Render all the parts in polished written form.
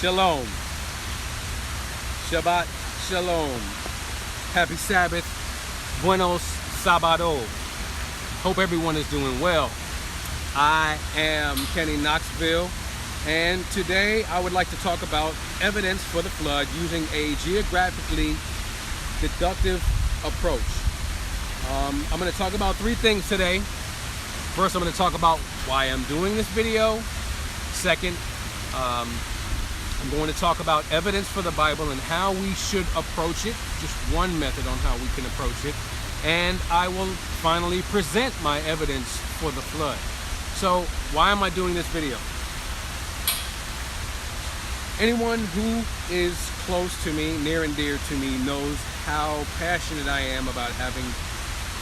Shalom. Shabbat Shalom. Happy Sabbath. Buenos Sabado. Hope everyone is doing well. I am Kenny Knoxville, and today I would like to talk about evidence for the flood using a geographically deductive approach. I'm going to talk about three things today. First, I'm going to talk about why I'm doing this video. Second, I'm going to talk about evidence for the Bible and how we should approach it. Just one method on how we can approach it. And I will finally present my evidence for the flood. So, why am I doing this video? Anyone who is close to me, near and dear to me, knows how passionate I am about having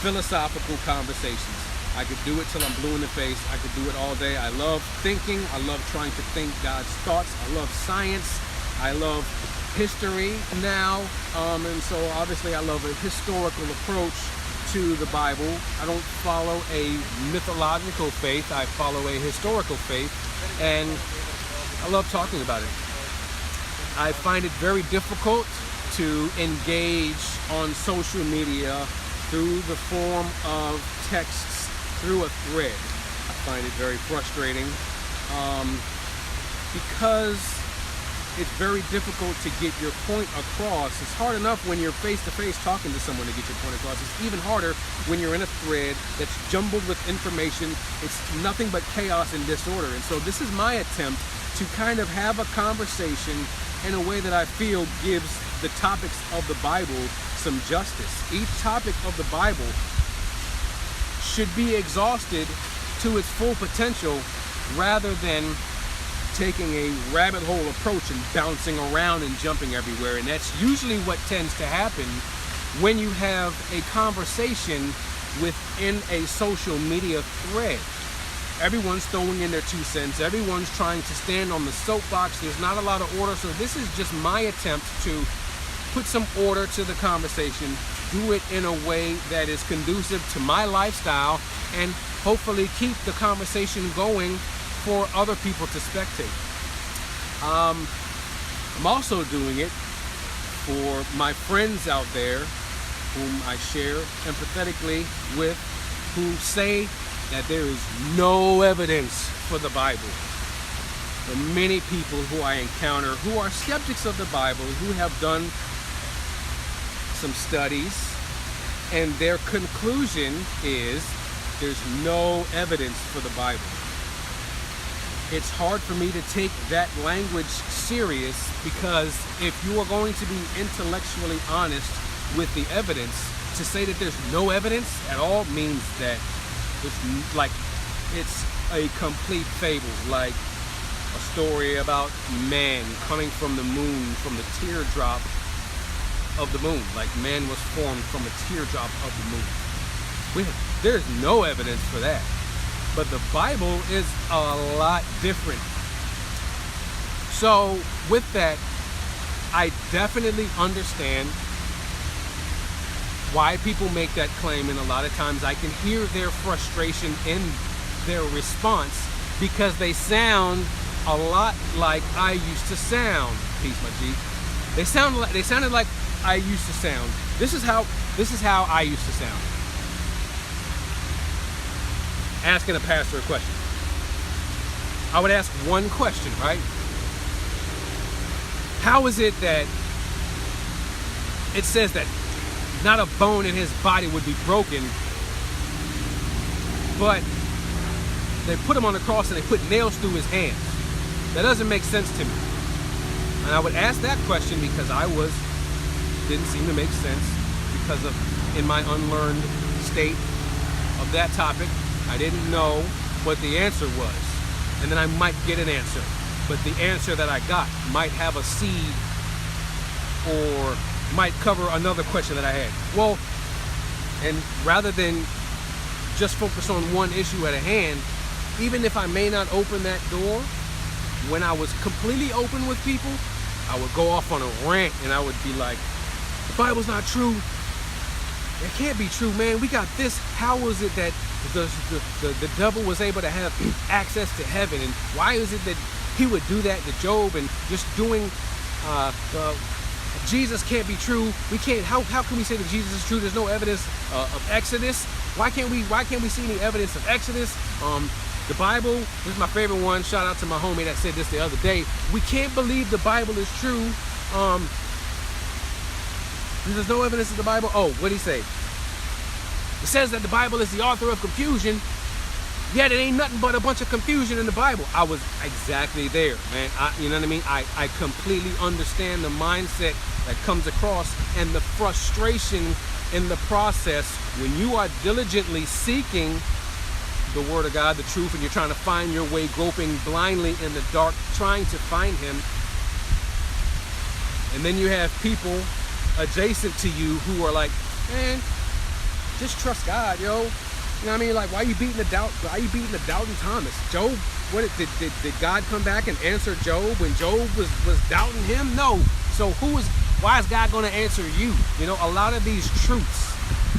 philosophical conversations. I could do it till I'm blue in the face. I could do it all day. I love thinking. I love trying to think God's thoughts. I love science. I love history now. And so obviously I love a historical approach to the Bible. I don't follow a mythological faith. I follow a historical faith. And I love talking about it. I find it very difficult to engage on social media through the form of texts through a thread. I find it very frustrating because it's very difficult to get your point across. It's hard enough when you're face-to-face talking to someone to get your point across. It's even harder when you're in a thread that's jumbled with information. It's nothing but chaos and disorder. And so this is my attempt to kind of have a conversation in a way that I feel gives the topics of the Bible some justice. Each topic of the Bible should be exhausted to its full potential rather than taking a rabbit hole approach and bouncing around and jumping everywhere. And that's usually what tends to happen when you have a conversation within a social media thread. Everyone's throwing in their 2 cents. Everyone's trying to stand on the soapbox. There's not a lot of order. So this is just my attempt to put some order to the conversation, do it in a way that is conducive to my lifestyle, and hopefully keep the conversation going for other people to spectate. I'm also doing it for my friends out there whom I share empathetically with, who say that there is no evidence for the Bible. The many people who I encounter who are skeptics of the Bible, who have done some studies, and their conclusion is there's no evidence for the Bible. It's hard for me to take that language serious, because if you are going to be intellectually honest with the evidence, to say that there's no evidence at all means that it's a complete fable, like a story about man coming from the moon, from the teardrop of the moon, like man was formed from a teardrop of the moon. There's no evidence for that. But the Bible is a lot different. So with that, I definitely understand why people make that claim, and a lot of times I can hear their frustration in their response, because they sound a lot like I used to sound. Peace, my G. They sounded like I used to sound. This is how I used to sound. Asking a pastor a question. I would ask one question, right? How is it that it says that not a bone in his body would be broken, but they put him on the cross and they put nails through his hands? That doesn't make sense to me. And I would ask that question because didn't seem to make sense, because of, in my unlearned state of that topic, I didn't know what the answer was. And then I might get an answer, but the answer that I got might have a seed or might cover another question that I had. Well, and rather than just focus on one issue at a hand, even if I may not open that door, when I was completely open with people, I would go off on a rant and I would be like, the Bible's not true. It can't be true, man. We got this. How was it that the devil was able to have access to heaven? And why is it that he would do that to Job, and just doing Jesus can't be true. We can't. How can we say that Jesus is true? There's no evidence of Exodus. Why can't we see any evidence of Exodus? The Bible, this is my favorite one. Shout out to my homie that said this the other day. We can't believe the Bible is true. There's no evidence of the Bible. Oh, what did he say? It says that the Bible is the author of confusion. Yet it ain't nothing but a bunch of confusion in the Bible. I was exactly there, man. You know what I mean? I completely understand the mindset that comes across and the frustration in the process when you are diligently seeking the Word of God, the truth, and you're trying to find your way, groping blindly in the dark, trying to find Him. And then you have people adjacent to you who are like, man, just trust God, yo. You know what I mean? Like, why are you beating the doubting Thomas? Job, did God come back and answer Job when Job was doubting Him? No. So why is God going to answer you? You know, a lot of these truths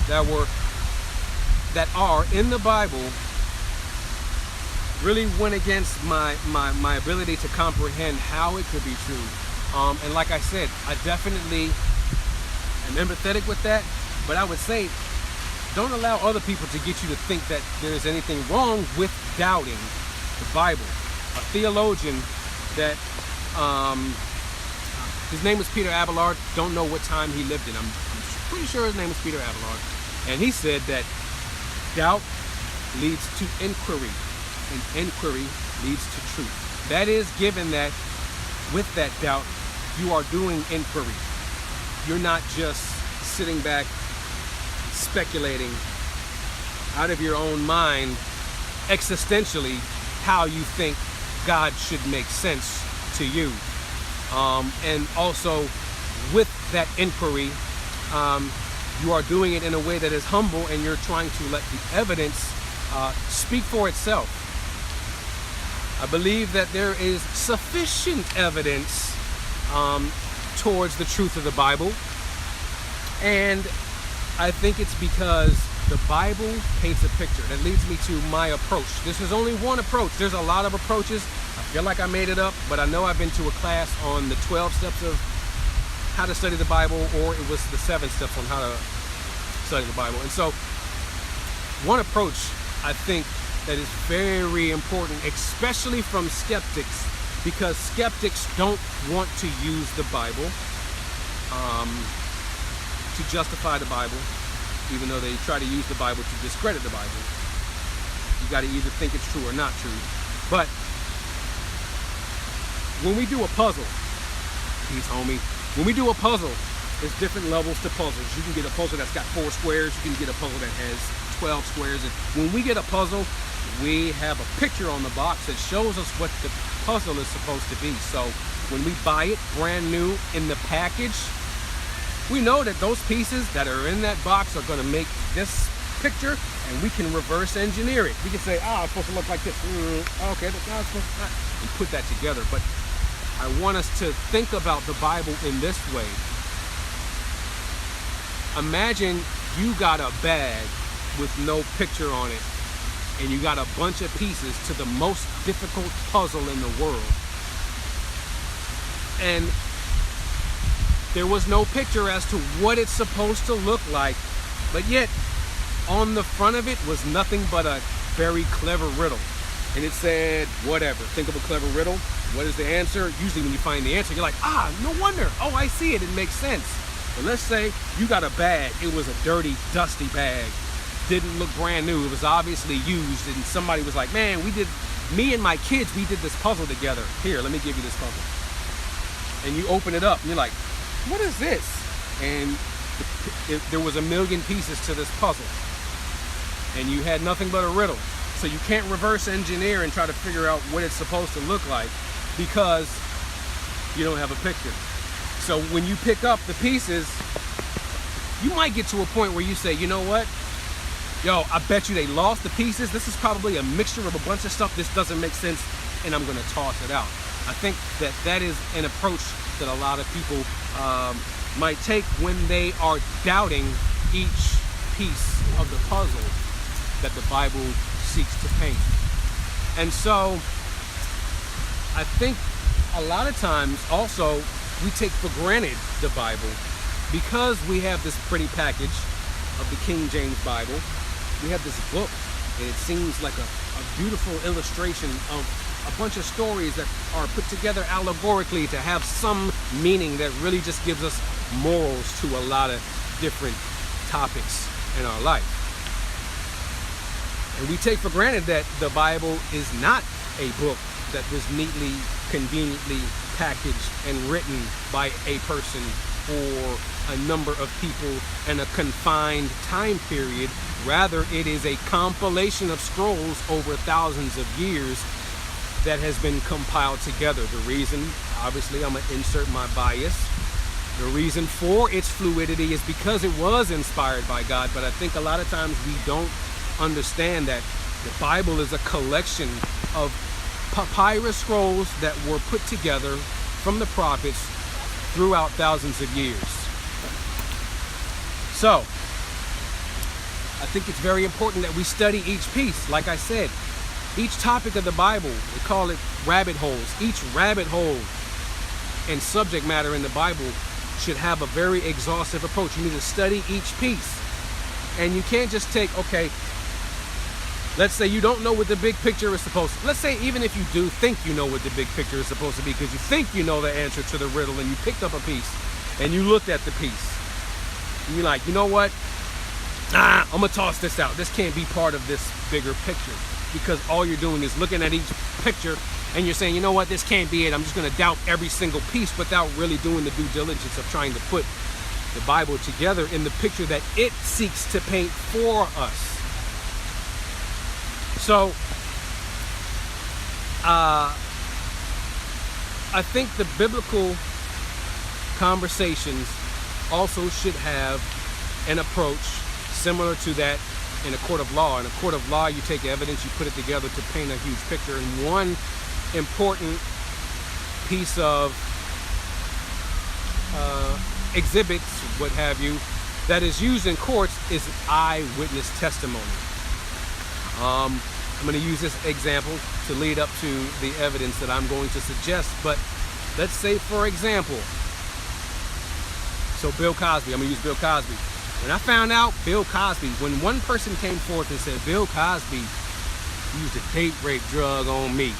that are in the Bible really went against my ability to comprehend how it could be true. And like I said, I definitely am empathetic with that, but I would say, don't allow other people to get you to think that there's anything wrong with doubting the Bible. A theologian that, his name was Peter Abelard, don't know what time he lived in. I'm pretty sure his name was Peter Abelard. And he said that doubt leads to inquiry, and inquiry leads to truth. That is, given that with that doubt, you are doing inquiry. You're not just sitting back speculating out of your own mind existentially how you think God should make sense to you. And also with that inquiry, you are doing it in a way that is humble, and you're trying to let the evidence speak for itself. I believe that there is sufficient evidence towards the truth of the Bible, and I think it's because the Bible paints a picture. That leads me to my approach. This is only one approach. There's a lot of approaches. I feel like I made it up, but I know I've been to a class on the 12 steps of how to study the Bible, or it was the 7 steps on how to study the Bible. And so one approach I think that is very important, especially from skeptics, because skeptics don't want to use the Bible to justify the Bible, even though they try to use the Bible to discredit the Bible. You got to either think it's true or not true. But when we do a puzzle, peace, homie, when we do a puzzle, there's different levels to puzzles. You can get a puzzle that's got 4 squares. You can get a puzzle that has 12 squares. And when we get a puzzle, we have a picture on the box that shows us what the puzzle is supposed to be. So when we buy it brand new in the package, we know that those pieces that are in that box are going to make this picture, and we can reverse engineer it. We can say, it's supposed to look like this. Okay, that's not supposed to, and put that together. But I want us to think about the Bible in this way. Imagine you got a bag with no picture on it, and you got a bunch of pieces to the most difficult puzzle in the world. And there was no picture as to what it's supposed to look like, but yet on the front of it was nothing but a very clever riddle. And it said, whatever, think of a clever riddle. What is the answer? Usually when you find the answer, you're like, no wonder. Oh, I see it. It makes sense. But let's say you got a bag. It was a dirty, dusty bag. Didn't look brand new. It was obviously used. And somebody was like, man, me and my kids, we did this puzzle together. Here, let me give you this puzzle. And you open it up and you're like, what is this? And there was a million pieces to this puzzle. And you had nothing but a riddle. So you can't reverse engineer and try to figure out what it's supposed to look like because you don't have a picture. So when you pick up the pieces, you might get to a point where you say, you know what? Yo, I bet you they lost the pieces. This is probably a mixture of a bunch of stuff. This doesn't make sense, and I'm going to toss it out. I think that is an approach that a lot of people might take when they are doubting each piece of the puzzle that the Bible seeks to paint. And so I think a lot of times also we take for granted the Bible because we have this pretty package of the King James Bible. We have this book, and it seems like a beautiful illustration of a bunch of stories that are put together allegorically to have some meaning that really just gives us morals to a lot of different topics in our life. And we take for granted that the Bible is not a book that was neatly, conveniently packaged and written by a person or a number of people in a confined time period. Rather, it is a compilation of scrolls over thousands of years that has been compiled together. The reason, obviously, I'm going to insert my bias. The reason for its fluidity is because it was inspired by God, but I think a lot of times we don't understand that the Bible is a collection of papyrus scrolls that were put together from the prophets throughout thousands of years. So, I think it's very important that we study each piece. Like I said, each topic of the Bible, we call it rabbit holes. Each rabbit hole and subject matter in the Bible should have a very exhaustive approach. You need to study each piece. And you can't just take, okay, let's say you don't know what the big picture is supposed to. Let's say even if you do think you know what the big picture is supposed to be, because you think you know the answer to the riddle, and you picked up a piece and you looked at the piece. And you're like, you know what? I'm gonna toss this out. This can't be part of this bigger picture, because all you're doing is looking at each picture and you're saying, you know what, this can't be it. I'm just gonna doubt every single piece without really doing the due diligence of trying to put the Bible together in the picture that it seeks to paint for us. So, I think the biblical conversations also should have an approach similar to that in a court of law. In a court of law, you take evidence, you put it together to paint a huge picture. And one important piece of exhibits, what have you, that is used in courts is eyewitness testimony. I'm going to use this example to lead up to the evidence that I'm going to suggest. But let's say, for example, so Bill Cosby, I'm going to use Bill Cosby. When I found out Bill Cosby, when one person came forth and said, Bill Cosby used a date rape drug on me.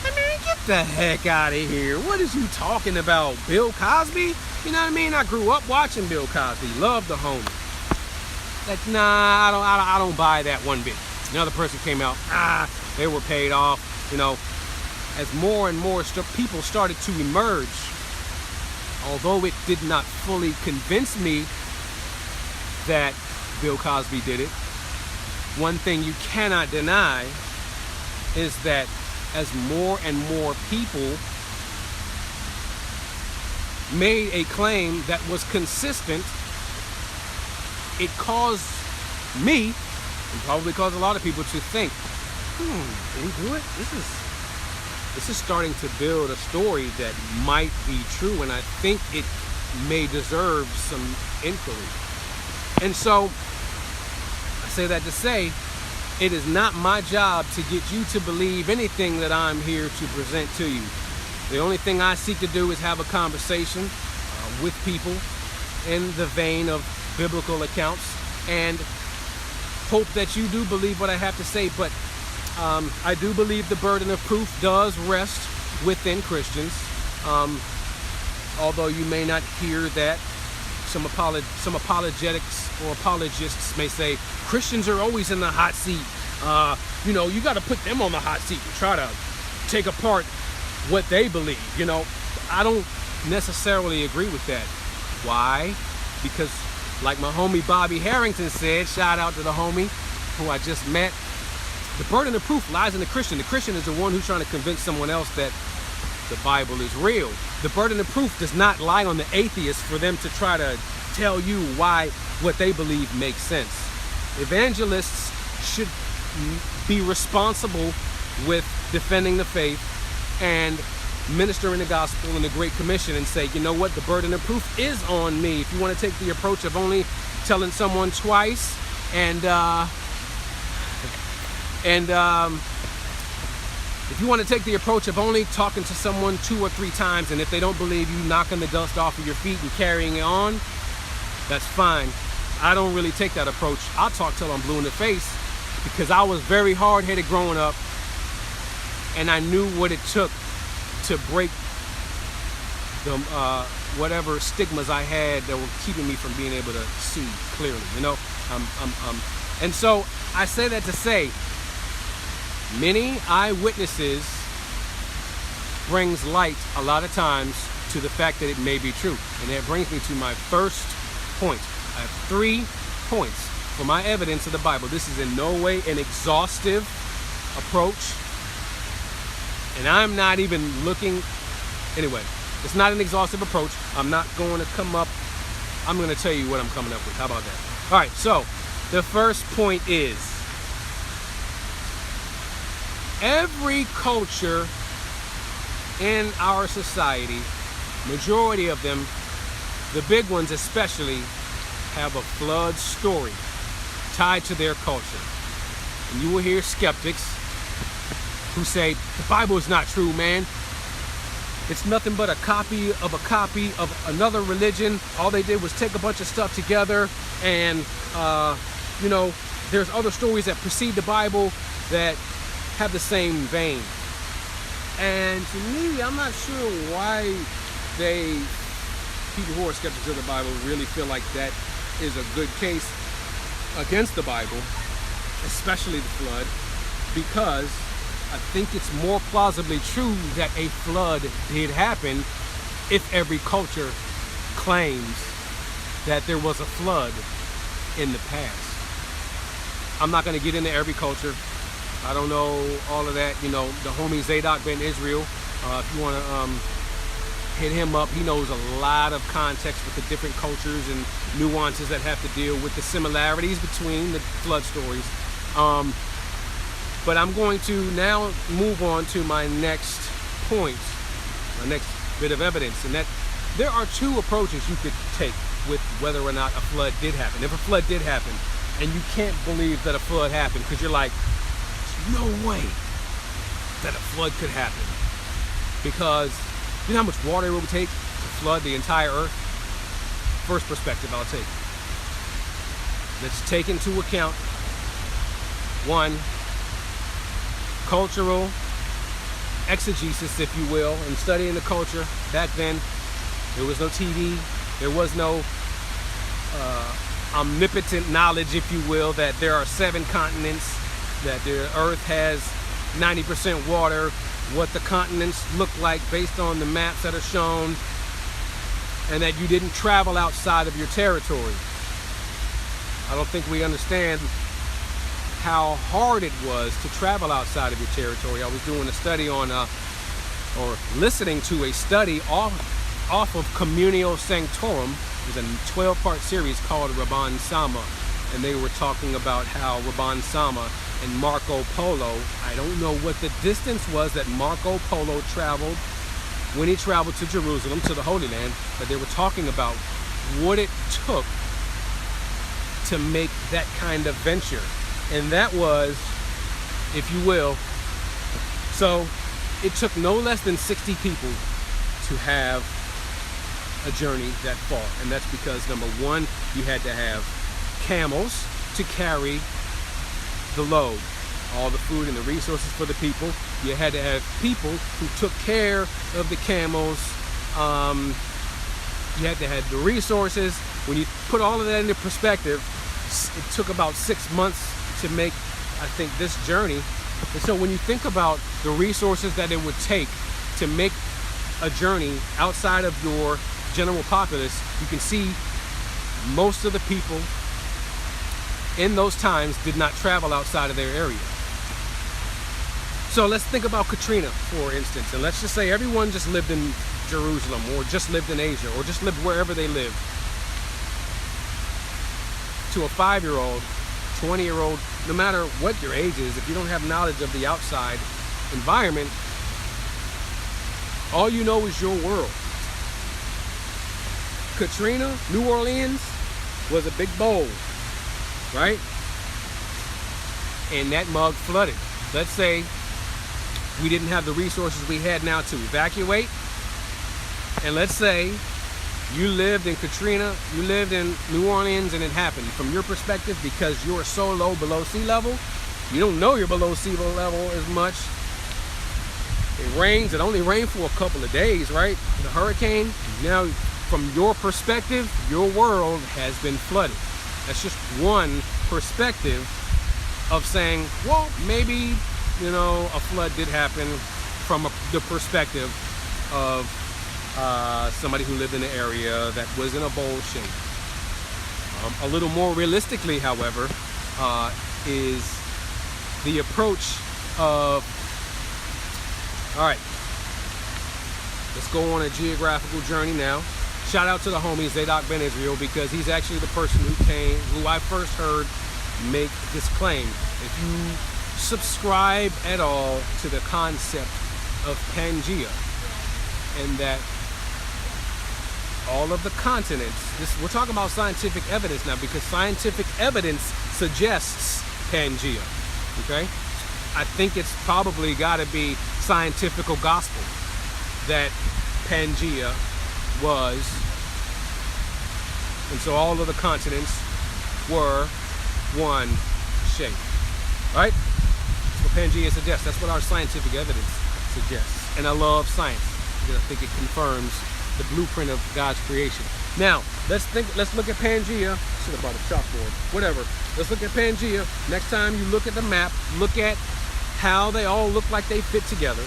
I mean, get the heck out of here. What is you talking about? Bill Cosby? You know what I mean? I grew up watching Bill Cosby. Loved the homie. Like, nah, I don't buy that one bit. Another person came out, they were paid off. You know, as more and more people started to emerge, although it did not fully convince me that Bill Cosby did it, one thing you cannot deny is that as more and more people made a claim that was consistent, it caused me, and probably caused a lot of people, to think, did he do it? This is starting to build a story that might be true, and I think it may deserve some inquiry. And so, I say that to say, it is not my job to get you to believe anything that I'm here to present to you. The only thing I seek to do is have a conversation with people in the vein of biblical accounts, and hope that you do believe what I have to say. But I do believe the burden of proof does rest within Christians. Although you may not hear that, some apologetics or apologists may say Christians are always in the hot seat. You know, you got to put them on the hot seat and try to take apart what they believe. You know, I don't necessarily agree with that. Why? Because, like my homie Bobby Harrington said, shout out to the homie who I just met, the burden of proof lies in the Christian. The Christian is the one who's trying to convince someone else that the Bible is real. The burden of proof does not lie on the atheist for them to try to tell you why what they believe makes sense. Evangelists should be responsible with defending the faith and ministering the gospel and the Great Commission, and say, you know what, the burden of proof is on me. If you want to take the approach of only telling someone twice If you want to take the approach of only talking to someone 2 or 3 times, and if they don't believe you, knocking the dust off of your feet and carrying it on, that's fine. I don't really take that approach. I'll talk till I'm blue in the face, because I was very hard-headed growing up, and I knew what it took to break the whatever stigmas I had that were keeping me from being able to see clearly, you know. And so I say that to say, many eyewitnesses brings light a lot of times to the fact that it may be true. And that brings me to my first point. I have 3 points for my evidence of the Bible. This is in no way an exhaustive approach. And I'm not even looking, anyway, it's not an exhaustive approach. I'm not going to come up, I'm going to tell you what I'm coming up with. How about that? All right, so the first point is, every culture in our society, majority of them, the big ones especially, have a flood story tied to their culture. And you will hear skeptics who say, the Bible is not true, man. It's nothing but a copy of another religion. All they did was take a bunch of stuff together, and you know, there's other stories that precede the Bible that have the same vein. And to me, I'm not sure why people who are skeptics of the Bible really feel like that is a good case against the Bible, especially the flood, because I think it's more plausibly true that a flood did happen if every culture claims that there was a flood in the past. I'm not going to get into every culture. I don't know all of that. You know, the homie Zadok Ben Israel, if you want to hit him up, he knows a lot of context with the different cultures and nuances that have to deal with the similarities between the flood stories. But I'm going to now move on to my next point, my next bit of evidence, and that there are 2 approaches you could take with whether or not a flood did happen. If a flood did happen, and you can't believe that a flood happened because you're like, there's no way that a flood could happen, because you know how much water it would take to flood the entire earth? First perspective I'll take. Let's take into account, 1, cultural exegesis, if you will, and studying the culture. Back then, there was no TV, there was no omnipotent knowledge, if you will, that there are 7 continents, that the earth has 90% water, what the continents look like based on the maps that are shown, and that you didn't travel outside of your territory. I don't think we understand how hard it was to travel outside of your territory. I was doing a study on, or listening to a study off of Communio Sanctorum. It was a 12-part series called Rabban Sama, and they were talking about how Rabban Sama and Marco Polo, I don't know what the distance was that Marco Polo traveled when he traveled to Jerusalem, to the Holy Land, but they were talking about what it took to make that kind of venture. And that was, if you will, so it took no less than 60 people to have a journey that far. And that's because, number 1, you had to have camels to carry the load, all the food and the resources for the people. You had to have people who took care of the camels. You had to have the resources. When you put all of that into perspective, it took about 6 months to make, I think, this journey. And so when you think about the resources that it would take to make a journey outside of your general populace, you can see most of the people in those times did not travel outside of their area. So let's think about Katrina, for instance, and let's just say everyone just lived in Jerusalem, or just lived in Asia, or just lived wherever they lived. To a 5-year-old, 20-year-old, no matter what your age is, if you don't have knowledge of the outside environment, all you know is your world. Katrina, New Orleans, was a big bowl, right? And that mug flooded. Let's say we didn't have the resources we had now to evacuate, and let's say you lived in Katrina, you lived in New Orleans, and it happened. From your perspective, because you're so low below sea level, you don't know you're below sea level as much. It rains, it only rained for a couple of days, right? The hurricane, now from your perspective, your world has been flooded. That's just one perspective of saying, well, maybe, you know, a flood did happen from the perspective of somebody who lived in an area that was in a bowl shape. A little more realistically, however, is the approach of, all right, let's go on a geographical journey now. Shout out to the homie Zadok Ben Israel, because he's actually the person who I first heard make this claim. If you subscribe at all to the concept of Pangea, and that all of the continents, we're talking about scientific evidence now, because scientific evidence suggests Pangea, okay? I think it's probably got to be scientifical gospel that Pangea was, and so all of the continents were one shape, right? That's what Pangea suggests. That's what our scientific evidence suggests. And I love science because I think it confirms the blueprint of God's creation. Now, let's look at Pangea. Should have brought a chalkboard. Whatever. Let's look at Pangea. Next time you look at the map, look at how they all look like they fit together.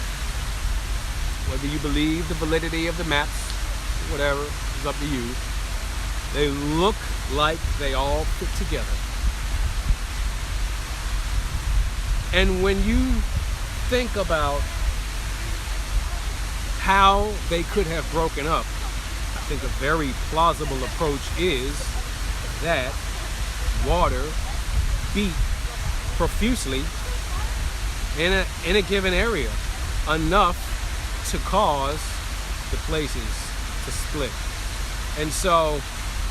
Whether you believe the validity of the maps, whatever, is up to you. They look like they all fit together. And when you think about how they could have broken up, I think a very plausible approach is that water beat profusely in a given area, enough to cause the places to split. And so,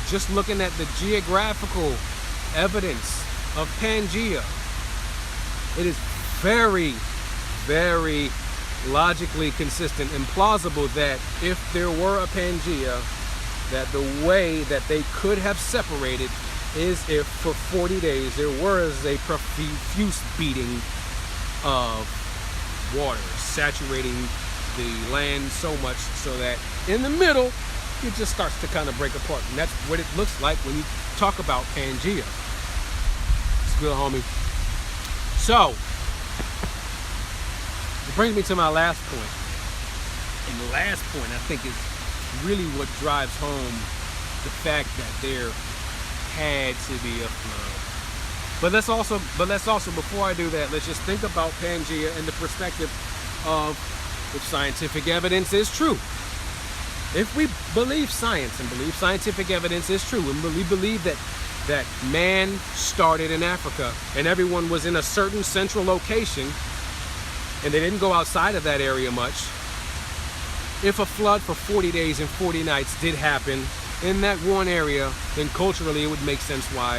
just looking at the geographical evidence of Pangea, it is very, very logically consistent and plausible that if there were a Pangea, that the way that they could have separated is if for 40 days there was a profuse beating of water saturating the land so much so that in the middle it just starts to kind of break apart. And that's what it looks like when you talk about Pangea. It's good, homie. So, it brings me to my last point. And the last point, I think, is really what drives home the fact that there had to be a flood. But let's also, before I do that, let's just think about Pangea in the perspective of if scientific evidence is true. If we believe science and believe scientific evidence is true, and we believe that man started in Africa and everyone was in a certain central location and they didn't go outside of that area much, if a flood for 40 days and 40 nights did happen in that one area, then culturally it would make sense why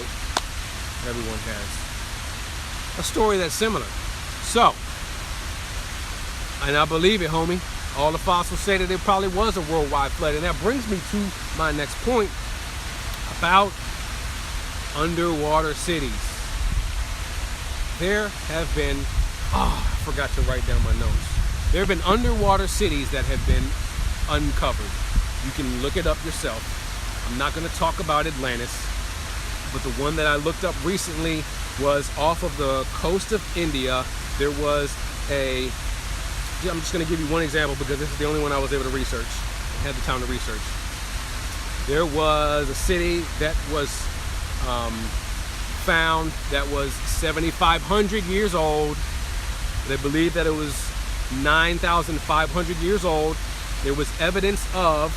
everyone has a story that's similar. So, and I believe it, homie. All the fossils say that it probably was a worldwide flood. And that brings me to my next point about underwater cities. There have been, I forgot to write down my notes. There have been underwater cities that have been uncovered. You can look it up yourself. I'm not going to talk about Atlantis, but the one that I looked up recently was off of the coast of India. There was I'm just going to give you one example because this is the only one I was able to research. I had the time to research. There was a city that was found that was 7,500 years old. They believe that it was 9,500 years old. There was evidence of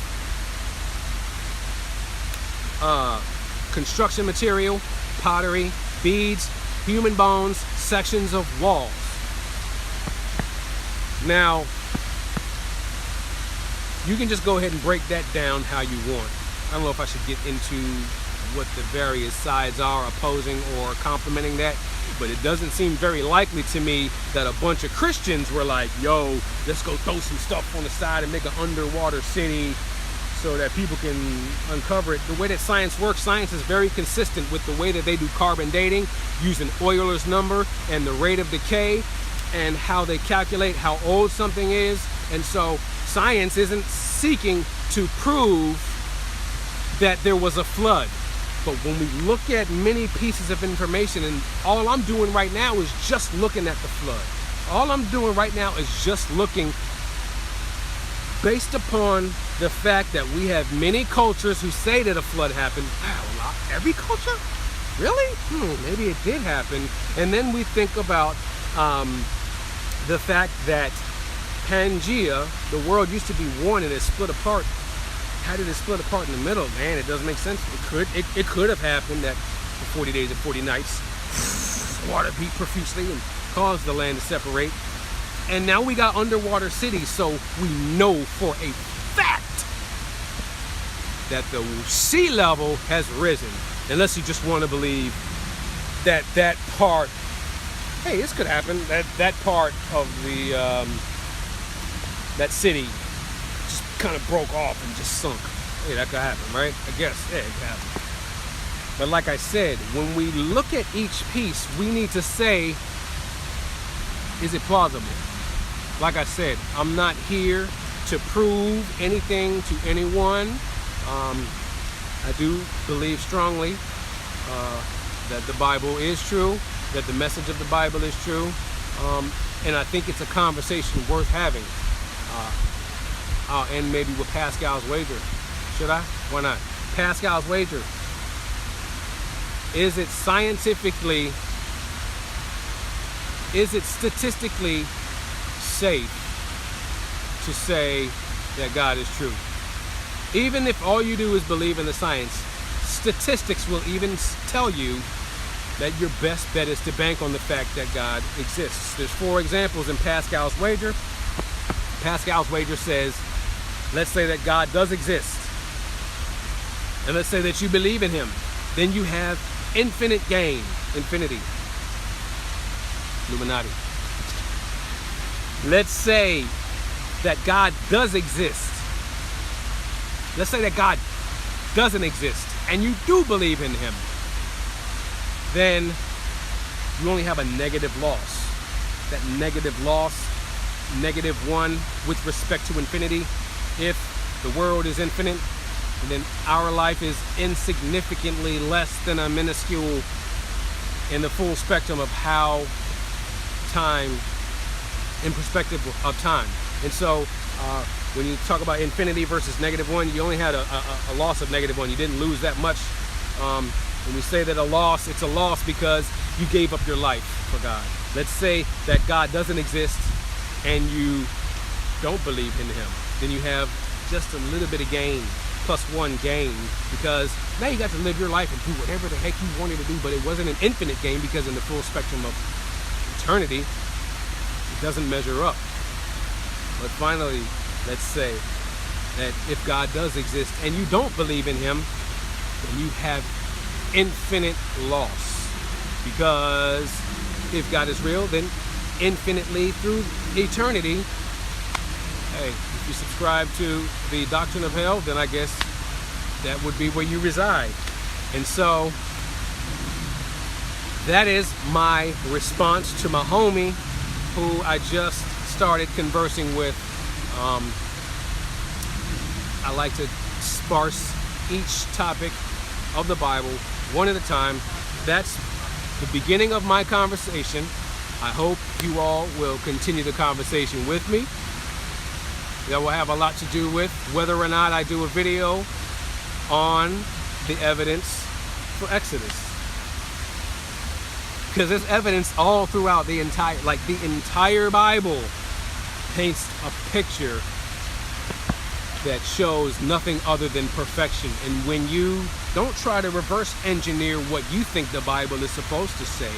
construction material, pottery, beads, human bones, sections of walls. Now, you can just go ahead and break that down how you want. I don't know if I should get into what the various sides are opposing or complementing that. But it doesn't seem very likely to me that a bunch of Christians were like, yo, let's go throw some stuff on the side and make an underwater city so that people can uncover it. The way that science works, science is very consistent with the way that they do carbon dating, using Euler's number and the rate of decay and how they calculate how old something is. And so science isn't seeking to prove that there was a flood. But when we look at many pieces of information, and all I'm doing right now is just looking at the flood. All I'm doing right now is just looking based upon the fact that we have many cultures who say that a flood happened. Wow, every culture? Really? Maybe it did happen. And then we think about the fact that Pangea, the world used to be one and it split apart. How did it split apart in the middle? Man, it doesn't make sense. It could have happened that for 40 days and 40 nights, water beat profusely and caused the land to separate. And now we got underwater cities, so we know for a fact that the sea level has risen. Unless you just want to believe that that part, hey, this could happen, that part of the that city just kind of broke off and just sunk. Hey, that could happen, right? I guess, yeah, it could happen. But like I said, when we look at each piece, we need to say, is it plausible? Like I said, I'm not here to prove anything to anyone. I do believe strongly that the Bible is true, that the message of the Bible is true, and I think it's a conversation worth having. I'll end maybe with Pascal's wager. Should I? Why not? Pascal's wager. Is it scientifically, is it statistically safe to say that God is true? Even if all you do is believe in the science, statistics will even tell you that your best bet is to bank on the fact that God exists. There's 4 examples in Pascal's wager. Pascal's wager says, let's say that God does exist, and let's say that you believe in him. Then you have infinite gain, infinity, Illuminati. Let's say that God does exist. Let's say that God doesn't exist, and you do believe in him. Then you only have a negative loss. That negative loss, -1 with respect to infinity. If the world is infinite, then our life is insignificantly less than a minuscule in the full spectrum of how time, in perspective of time. And so when you talk about infinity versus -1, you only had a loss of -1. You didn't lose that much. When we say that a loss, it's a loss because you gave up your life for God. Let's say that God doesn't exist and you don't believe in him. Then you have just a little bit of gain, +1 gain, because now you got to live your life and do whatever the heck you wanted to do, but it wasn't an infinite gain because in the full spectrum of eternity, it doesn't measure up. But finally, let's say that if God does exist and you don't believe in him, then you have infinite loss. Because if God is real, then infinitely through eternity, hey, if you subscribe to the doctrine of hell, then I guess that would be where you reside. And so that is my response to my homie who I just started conversing with. I like to sparse each topic of the Bible one at a time. That's the beginning of my conversation. I hope you all will continue the conversation with me. That will have a lot to do with whether or not I do a video on the evidence for Exodus. Because there's evidence all throughout the entire Bible paints a picture that shows nothing other than perfection. And when you don't try to reverse engineer what you think the Bible is supposed to say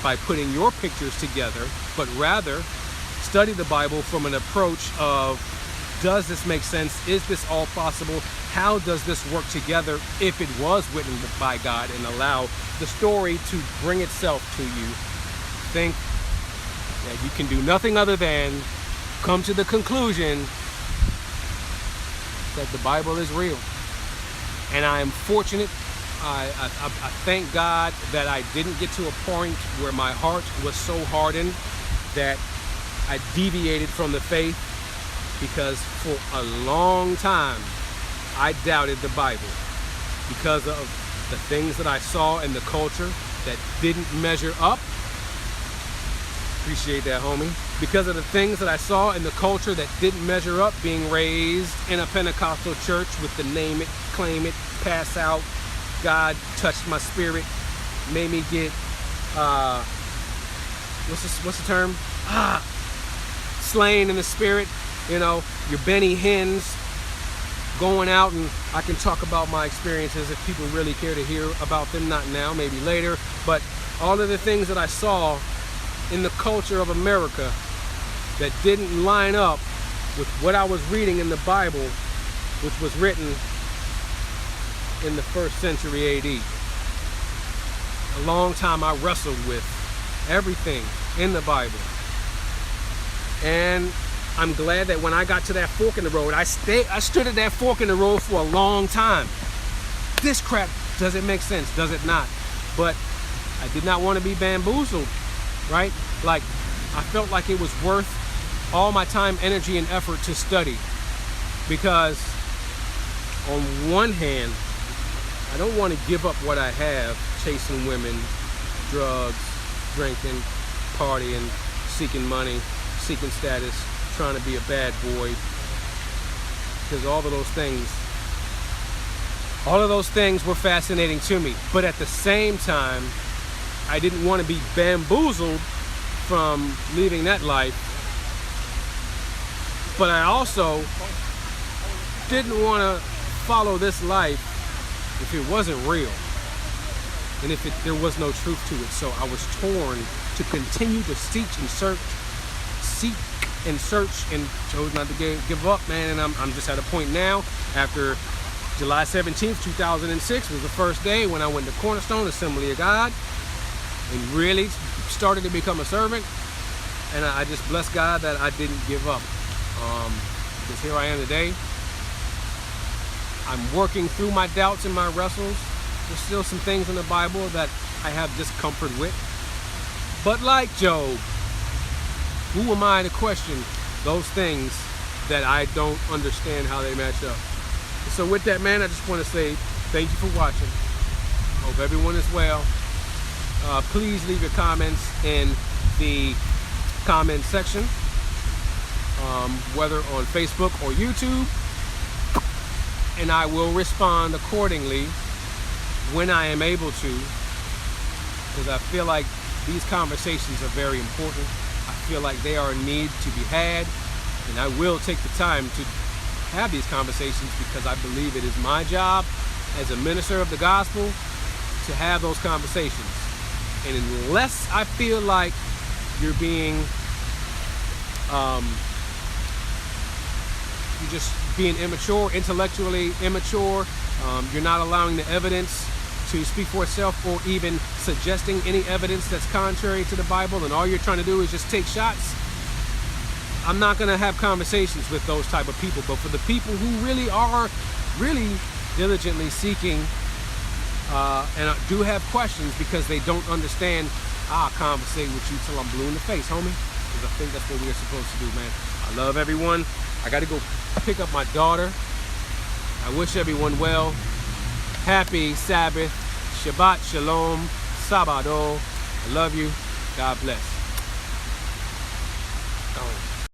by putting your pictures together, but rather study the Bible from an approach of Does this make sense? Is this all possible? How does this work together if it was written by God, and allow the story to bring itself to you? Think that you can do nothing other than come to the conclusion that the Bible is real. And I am fortunate. I thank God that I didn't get to a point where my heart was so hardened that I deviated from the faith, because for a long time I doubted the Bible because of the things that I saw in the culture that didn't measure up. Appreciate that, homie. Because of the things that I saw in the culture that didn't measure up, being raised in a Pentecostal church with the name it, claim it, pass out, God touched my spirit, made me get, what's the term? Slain in the spirit, you know, your Benny Hinn's going out, and I can talk about my experiences if people really care to hear about them, not now, maybe later, but all of the things that I saw in the culture of America that didn't line up with what I was reading in the Bible, which was written in the 1st century AD. A long time I wrestled with everything in the Bible. And I'm glad that when I got to that fork in the road, I stood at that fork in the road for a long time. This crap, does it make sense? Does it not? But I did not want to be bamboozled, right? Like, I felt like it was worth all my time, energy, and effort to study. Because on one hand, I don't want to give up what I have, chasing women, drugs, drinking, partying, seeking money, seeking status, trying to be a bad boy, because all of those things were fascinating to me. But at the same time, I didn't want to be bamboozled from leaving that life. But I also didn't want to follow this life if it wasn't real, and if there was no truth to it. So I was torn to continue to seek and search, and chose not to give up, man. And I'm just at a point now, after July 17th, 2006 was the first day when I went to Cornerstone Assembly of God and really started to become a servant. And I just bless God that I didn't give up, because here I am today. I'm working through my doubts and my wrestles. There's still some things in the Bible that I have discomfort with. But like Job, who am I to question those things that I don't understand how they match up? So with that, man, I just want to say thank you for watching. Hope everyone is well. Please leave your comments in the comment section, whether on Facebook or YouTube, and I will respond accordingly when I am able to, because I feel like these conversations are very important. I feel like they are a need to be had, and I will take the time to have these conversations, because I believe it is my job as a minister of the gospel to have those conversations. And unless I feel like you're just being immature, intellectually immature, you're not allowing the evidence to speak for itself, or even suggesting any evidence that's contrary to the Bible, and all you're trying to do is just take shots, I'm not going to have conversations with those type of people. But for the people who really are diligently seeking and do have questions because they don't understand, I'll conversate with you till I'm blue in the face, homie, because I think that's what we're supposed to do, man. I love everyone. I got to go pick up my daughter. I wish everyone well. Happy Sabbath. Shabbat Shalom. Sabado. I love you. God bless.